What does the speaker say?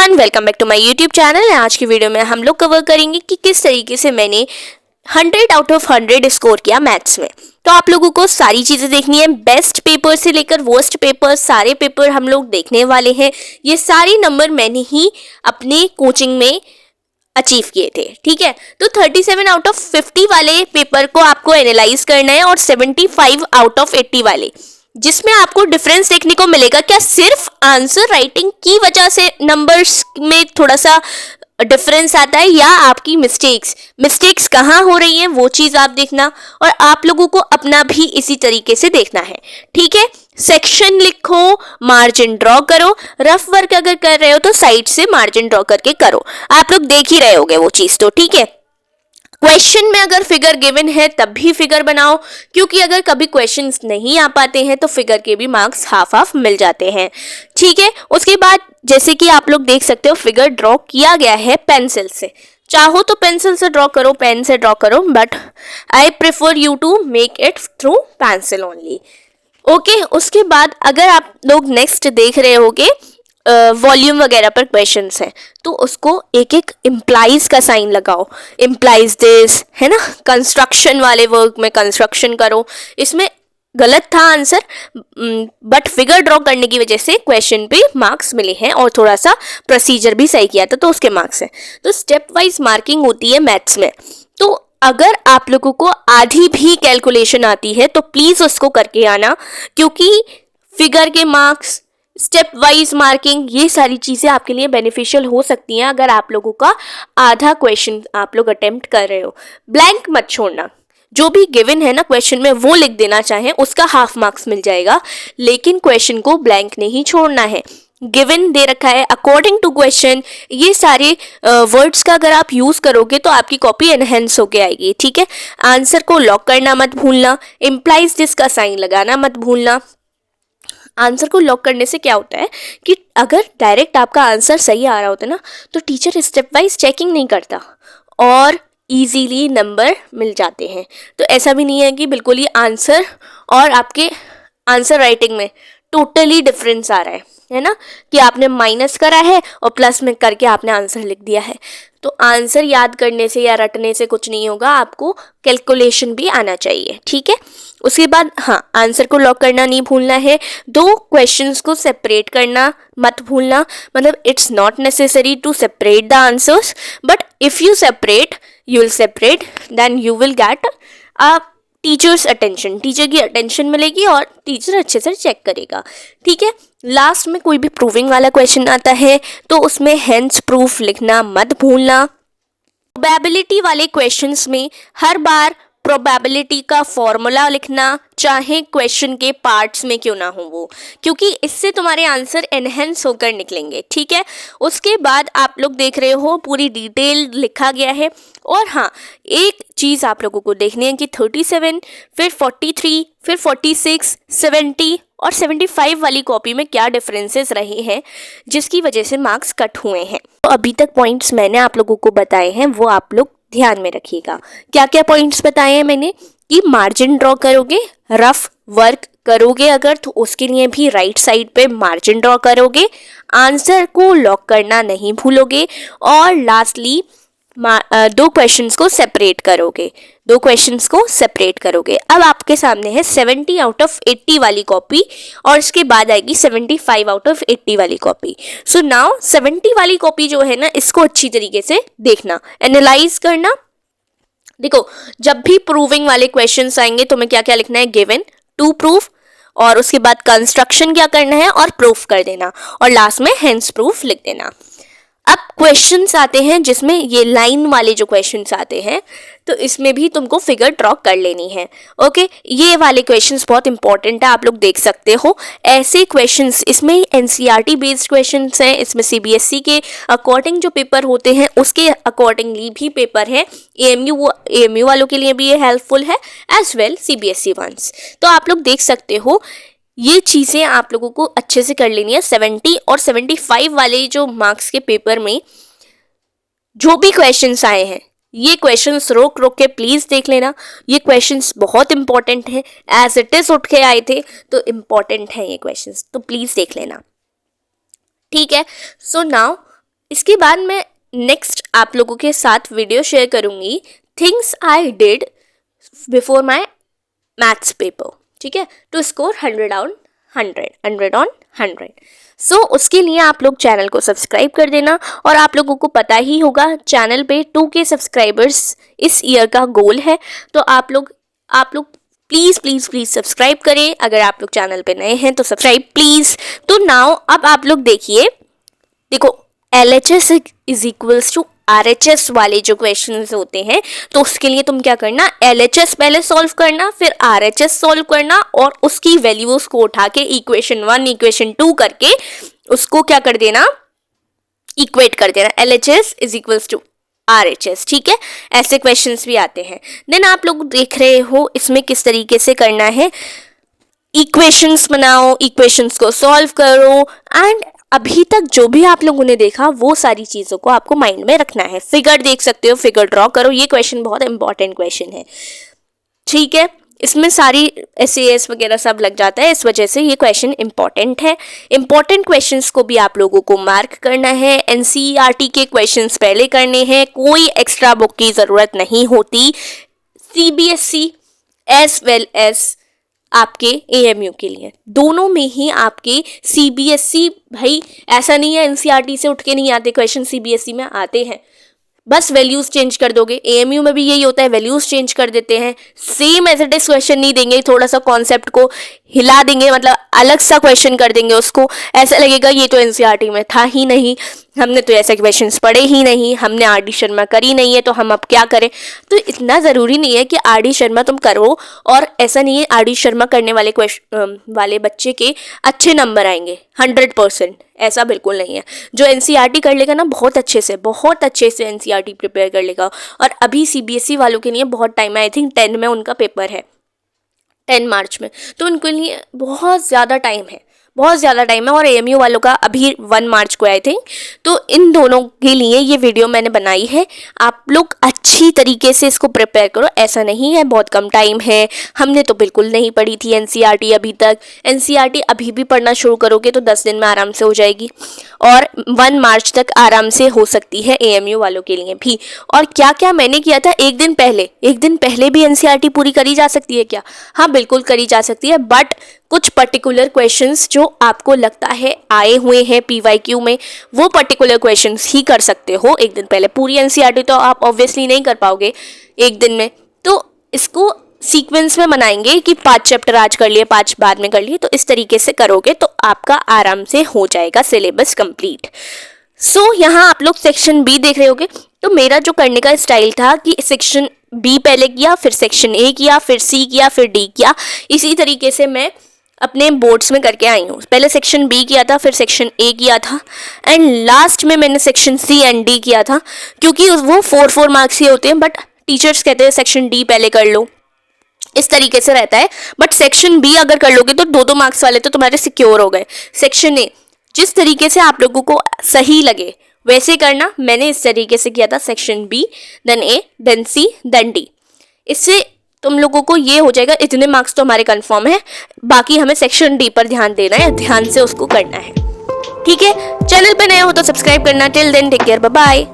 Everyone, welcome back to my YouTube channel. आज की video में हम लोग कवर करेंगे कि किस तरीके से मैंने 100 आउट ऑफ 100 स्कोर किया मैथ्स में। तो आप लोगों को सारी चीज़ें देखनी है, बेस्ट पेपर से लेकर वर्स्ट पेपर, सारे पेपर हम लोग देखने वाले हैं। ये सारे नंबर मैंने ही अपने कोचिंग में अचीव किए थे, ठीक है। तो 37 आउट ऑफ 50 वाले पेपर को आपको एनालाइज करना है और 75 आउट ऑफ 80 वाले, जिसमें आपको डिफरेंस देखने को मिलेगा। क्या सिर्फ आंसर राइटिंग की वजह से नंबर्स में थोड़ा सा डिफरेंस आता है, या आपकी मिस्टेक्स कहाँ हो रही हैं वो चीज़ आप देखना, और आप लोगों को अपना भी इसी तरीके से देखना है, ठीक है। सेक्शन लिखो, मार्जिन ड्रॉ करो, रफ वर्क अगर कर रहे हो तो साइड से मार्जिन ड्रॉ करके करो। आप लोग देख ही रहे होगे वो चीज़, तो ठीक है। क्वेश्चन में अगर फिगर गिवन है तब भी फिगर बनाओ, क्योंकि अगर कभी क्वेश्चंस नहीं आ पाते हैं तो फिगर के भी मार्क्स हाफ हाफ मिल जाते हैं, ठीक है। उसके बाद जैसे कि आप लोग देख सकते हो फिगर ड्रॉ किया गया है पेंसिल से। चाहो तो पेंसिल से ड्रॉ करो, पेन से ड्रॉ करो, but I prefer you to make it through pencil only, okay. उसके बाद अगर आप लोग नेक्स्ट देख रहे होगे वॉल्यूम वगैरह पर क्वेश्चंस हैं, तो उसको एक एक इम्प्लाइज का साइन लगाओ। इम्प्लाइज दिस, है ना। कंस्ट्रक्शन वाले वर्क में कंस्ट्रक्शन करो। इसमें गलत था आंसर, बट फिगर ड्रॉ करने की वजह से क्वेश्चन पे मार्क्स मिले हैं, और थोड़ा सा प्रोसीजर भी सही किया था तो उसके मार्क्स हैं। तो स्टेप वाइज मार्किंग होती है मैथ्स में। तो अगर आप लोगों को आधी भी कैलकुलेशन आती है तो प्लीज़ उसको करके आना, क्योंकि फिगर के मार्क्स, स्टेप वाइज मार्किंग, ये सारी चीज़ें आपके लिए बेनिफिशियल हो सकती हैं अगर आप लोगों का आधा क्वेश्चन आप लोग अटेम्प्ट कर रहे हो। ब्लैंक मत छोड़ना, जो भी गिवन है ना क्वेश्चन में वो लिख देना चाहें, उसका हाफ मार्क्स मिल जाएगा, लेकिन क्वेश्चन को ब्लैंक नहीं छोड़ना है। गिवन दे रखा है अकॉर्डिंग टू क्वेश्चन, ये सारे वर्ड्स का अगर आप यूज़ करोगे तो आपकी कॉपी एनहेंस होके आएगी, ठीक है। आंसर को लॉक करना मत भूलना, इम्प्लाइज दिस का साइन लगाना मत भूलना। आंसर को लॉक करने से क्या होता है कि अगर डायरेक्ट आपका आंसर सही आ रहा होता है ना, तो टीचर स्टेप वाइज चेकिंग नहीं करता और इजीली नंबर मिल जाते हैं। तो ऐसा भी नहीं है कि बिल्कुल ही आंसर और आपके आंसर राइटिंग में टोटली डिफरेंस आ रहा है ना, कि आपने माइनस करा है और प्लस में करके आपने आंसर लिख दिया है। तो आंसर याद करने से या रटने से कुछ नहीं होगा, आपको कैलकुलेशन भी आना चाहिए, ठीक है। उसके बाद हाँ, आंसर को लॉक करना नहीं भूलना है। दो क्वेश्चंस को सेपरेट करना मत भूलना, मतलब it's not necessary to separate the answers, but if you separate, you will separate, then you will get a teacher's attention, teacher की अटेंशन मिलेगी और टीचर अच्छे से चेक करेगा, ठीक है। लास्ट में कोई भी प्रूविंग वाला क्वेश्चन आता है तो उसमें हेंस प्रूफ लिखना मत भूलना। प्रोबेबिलिटी वाले क्वेश्चंस में हर बार प्रोबेबिलिटी का फॉर्मूला लिखना, चाहे क्वेश्चन के पार्ट्स में क्यों ना हो वो, क्योंकि इससे तुम्हारे आंसर एनहेंस होकर निकलेंगे, ठीक है। उसके बाद आप लोग देख रहे हो पूरी डिटेल लिखा गया है। और हाँ, एक चीज़ आप लोगों को देखनी है कि 37, फिर 43, फिर 46, 70 और 75 वाली कॉपी में क्या डिफरेंसेस रहे हैं जिसकी वजह से मार्क्स कट हुए हैं। तो अभी तक पॉइंट्स मैंने आप लोगों को बताए हैं वो आप लोग ध्यान में रखिएगा। क्या क्या पॉइंट्स बताए हैं मैंने, कि मार्जिन ड्रॉ करोगे, रफ वर्क करोगे अगर तो उसके लिए भी राइट साइड पे मार्जिन ड्रॉ करोगे, आंसर को लॉक करना नहीं भूलोगे, और लास्टली दो क्वेश्चंस को सेपरेट करोगे, दो क्वेश्चंस को सेपरेट करोगे। अब आपके सामने है 70 आउट ऑफ 80 वाली कॉपी, और इसके बाद आएगी 75 आउट ऑफ 80 वाली कॉपी। सो नाउ 70 वाली कॉपी जो है ना, इसको अच्छी तरीके से देखना, एनालाइज करना। देखो, जब भी प्रूविंग वाले क्वेश्चंस आएंगे तो मैं क्या क्या लिखना है, गिवन, टू प्रूफ, और उसके बाद कंस्ट्रक्शन क्या करना है और प्रूफ कर देना, और लास्ट में हेंस प्रूफ लिख देना। अब क्वेश्चंस आते हैं जिसमें ये लाइन वाले जो क्वेश्चंस आते हैं, तो इसमें भी तुमको फिगर ड्रॉ कर लेनी है, ओके। ये वाले क्वेश्चंस बहुत इंपॉर्टेंट है, आप लोग देख सकते हो। ऐसे क्वेश्चंस, इसमें एनसीईआरटी बेस्ड क्वेश्चंस हैं, इसमें सीबीएसई के अकॉर्डिंग जो पेपर होते हैं उसके अकॉर्डिंगली भी पेपर है। एएमयू वालों के लिए भी ये हेल्पफुल है, एज वेल सीबीएसई वंस। तो आप लोग देख सकते हो, ये चीज़ें आप लोगों को अच्छे से कर लेनी है। 70 और 75 वाले जो मार्क्स के पेपर में जो भी क्वेश्चंस आए हैं, ये क्वेश्चंस रोक रोक के प्लीज़ देख लेना। ये क्वेश्चंस बहुत इंपॉर्टेंट हैं, एज इट इज़ उठ के आए थे तो इम्पॉर्टेंट हैं ये क्वेश्चंस, तो प्लीज़ देख लेना, ठीक है। सो नाउ इसके बाद मैं नेक्स्ट आप लोगों के साथ वीडियो शेयर करूँगी things I did before my maths paper, ठीक है, टू स्कोर 100 ऑन 100। सो उसके लिए आप लोग चैनल को सब्सक्राइब कर देना। और आप लोगों को पता ही होगा चैनल पे 2K सब्सक्राइबर्स इस ईयर का गोल है, तो आप लोग प्लीज़ प्लीज़ प्लीज़ सब्सक्राइब करें। अगर आप लोग चैनल पे नए हैं तो सब्सक्राइब प्लीज़। तो नाउ अब आप लोग देखिए, देखो LHS is equals to RHS वाले जो क्वेश्चंस होते हैं, तो उसके लिए तुम क्या करना, LHS पहले सॉल्व करना, फिर RHS सॉल्व करना, और उसकी वैल्यूज को उठा के इक्वेशन 1 इक्वेशन 2 करके उसको क्या कर देना, इक्वेट कर देना, LHS is equals to RHS, ठीक है। ऐसे क्वेश्चंस भी आते हैं। देन आप लोग देख रहे हो इसमें किस तरीके से करना है, इक्वेशंस बनाओ, इक्वेशंस को सॉल्व करो, एंड अभी तक जो भी आप लोगों ने देखा वो सारी चीज़ों को आपको माइंड में रखना है। फिगर देख सकते हो, फिगर ड्रॉ करो, ये क्वेश्चन बहुत इंपॉर्टेंट क्वेश्चन है, ठीक है। इसमें सारी SAS वगैरह सब लग जाता है, इस वजह से ये क्वेश्चन इंपॉर्टेंट है। इंपॉर्टेंट क्वेश्चंस को भी आप लोगों को मार्क करना है। NCERT के क्वेश्चंस पहले करने हैं, कोई एक्स्ट्रा बुक की ज़रूरत नहीं होती। CBSE एज वेल एज आपके AMU के लिए, दोनों में ही आपके CBSE, भाई ऐसा नहीं है NCERT से उठ के नहीं आते क्वेश्चन, CBSE में आते हैं, बस वैल्यूज चेंज कर दोगे। AMU में भी यही होता है, वैल्यूज चेंज कर देते हैं, same as it is question नहीं देंगे, थोड़ा सा कॉन्सेप्ट को हिला देंगे, मतलब अलग सा क्वेश्चन कर देंगे उसको, ऐसा लगेगा ये तो NCERT में था ही नहीं, हमने तो ऐसे क्वेश्चंस पढ़े ही नहीं, हमने RD शर्मा करी नहीं है, तो हम अब क्या करें। तो इतना ज़रूरी नहीं है कि RD शर्मा तुम करो, और ऐसा नहीं है RD शर्मा करने वाले बच्चे के अच्छे नंबर आएंगे 100%, ऐसा बिल्कुल नहीं है। जो NCERT कर लेगा ना बहुत अच्छे से NCERT प्रिपेयर कर लेगा। और अभी CBSE वालों के लिए बहुत टाइम है, आई थिंक 10 में उनका पेपर है, 10 मार्च में, तो उनके लिए बहुत ज़्यादा टाइम है, और AMU वालों का अभी 1 मार्च को आई थिंक। तो इन दोनों के लिए ये वीडियो मैंने बनाई है, आप लोग अच्छी तरीके से इसको प्रिपेयर करो। ऐसा नहीं है बहुत कम टाइम है, हमने तो बिल्कुल नहीं पढ़ी थी NCERT अभी तक। NCERT अभी भी पढ़ना शुरू करोगे तो 10 दिन में आराम से हो जाएगी, और 1 मार्च तक आराम से हो सकती है AMU वालों के लिए भी। और क्या क्या मैंने किया था, एक दिन पहले भी NCERT पूरी करी जा सकती है क्या? हाँ बिल्कुल करी जा सकती है, बट कुछ पर्टिकुलर क्वेश्चंस जो आपको लगता है आए हुए हैं PYQ में, वो पर्टिकुलर क्वेश्चंस ही कर सकते हो एक दिन पहले। पूरी NCERT तो आप ऑब्वियसली नहीं कर पाओगे एक दिन में, तो इसको सीक्वेंस में बनाएंगे कि 5 चैप्टर आज कर लिए, 5 बाद में कर लिए, तो इस तरीके से करोगे तो आपका आराम से हो जाएगा सिलेबस कंप्लीट। सो यहाँ आप लोग सेक्शन B देख रहे होगे, तो मेरा जो करने का स्टाइल था कि सेक्शन B पहले किया, फिर सेक्शन A किया, फिर C किया, फिर D किया, इसी तरीके से मैं अपने बोर्ड्स में करके आई हूँ। पहले सेक्शन B किया था, फिर सेक्शन A किया था, एंड लास्ट में मैंने सेक्शन C एंड D किया था, क्योंकि वो 4 मार्क्स ही होते हैं, बट टीचर्स कहते हैं सेक्शन D पहले कर लो, इस तरीके से रहता है। बट सेक्शन B अगर कर लोगे तो 2 मार्क्स वाले तो तुम्हारे सिक्योर हो गए। सेक्शन A जिस तरीके से आप लोगों को सही लगे वैसे करना, मैंने इस तरीके से किया था, section B, then A, then C, then D। इससे तुम लोगों को ये हो जाएगा, इतने मार्क्स तो हमारे कंफर्म है, बाकी हमें सेक्शन D पर ध्यान देना है, ध्यान से उसको करना है, ठीक है। चैनल पे नए हो तो सब्सक्राइब करना। Till then take care, bye bye.